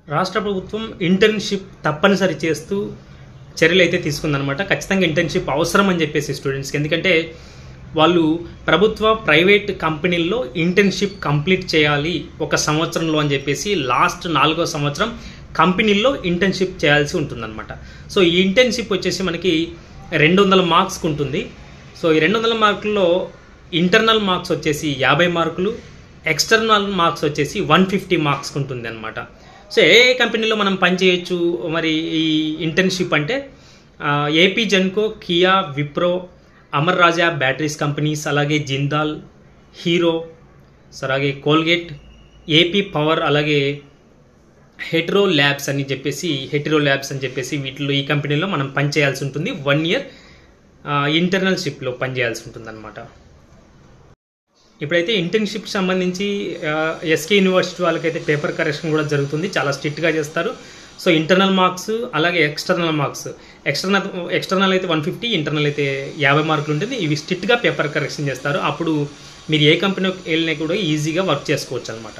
రాష్ట్ర ప్రభుత్వం ఇంటర్న్‌షిప్ తప్పనిసరి చేస్తూ చర్యలైతే తీసుకుందనమాట. ఖచ్చితంగా ఇంటర్న్‌షిప్ అవసరం అని చెప్పేసి స్టూడెంట్స్‌కి. ఎందుకంటే వాళ్ళు ప్రభుత్వ, ప్రైవేట్ కంపెనీల్లో ఇంటర్న్‌షిప్ కంప్లీట్ చేయాలి ఒక సంవత్సరంలో అని చెప్పేసి లాస్ట్ 4వ సంవత్సరం కంపెనీల్లో ఇంటర్న్‌షిప్ చేయాల్సి ఉంటుందన్నమాట. సో ఈ ఇంటర్న్‌షిప్ వచ్చేసి మనకి 200 మార్క్స్‌కి ఉంటుంది. సో ఈ 200 మార్కుల్లో ఇంటర్నల్ మార్క్స్ వచ్చేసి 50 మార్కులు, ఎక్స్టర్నల్ మార్క్స్ వచ్చేసి 150 మార్క్స్‌కి ఉంటుందన్నమాట. సో ఏ కంపెనీలో మనం పని చేయొచ్చు మరి ఈ ఇంటర్న్‌షిప్ అంటే ఏపీ జెన్కో, కియా, విప్రో, అమర్ రాజా బ్యాటరీస్ కంపెనీస్, అలాగే జిందాల్, హీరో, అలాగే కోల్గేట్, ఏపీ పవర్, అలాగే హెటరో ల్యాబ్స్ అని చెప్పేసి వీటిలో ఈ కంపెనీలో మనం పని చేయాల్సి ఉంటుంది. 1 ఇయర్ ఇంటర్నల్‌షిప్లో పని చేయాల్సి ఉంటుందన్నమాట. ఇప్పుడైతే ఇంటర్న్‌షిప్‌కి సంబంధించి ఎస్కే యూనివర్సిటీ వాళ్ళకైతే పేపర్ కరెక్షన్ కూడా జరుగుతుంది. చాలా స్ట్రిక్ట్‌గా చేస్తారు. సో ఇంటర్నల్ మార్క్స్ అలాగే ఎక్స్టర్నల్ మార్క్స్, ఎక్స్టర్నల్ అయితే 150, ఇంటర్నల్ అయితే 50 మార్కులు ఉంటుంది. ఇవి స్ట్రిక్ట్‌గా పేపర్ కరెక్షన్ చేస్తారు. అప్పుడు మీరు ఏ కంపెనీకి వెళ్ళినా కూడా ఈజీగా వర్క్ చేసుకోవచ్చు అనమాట.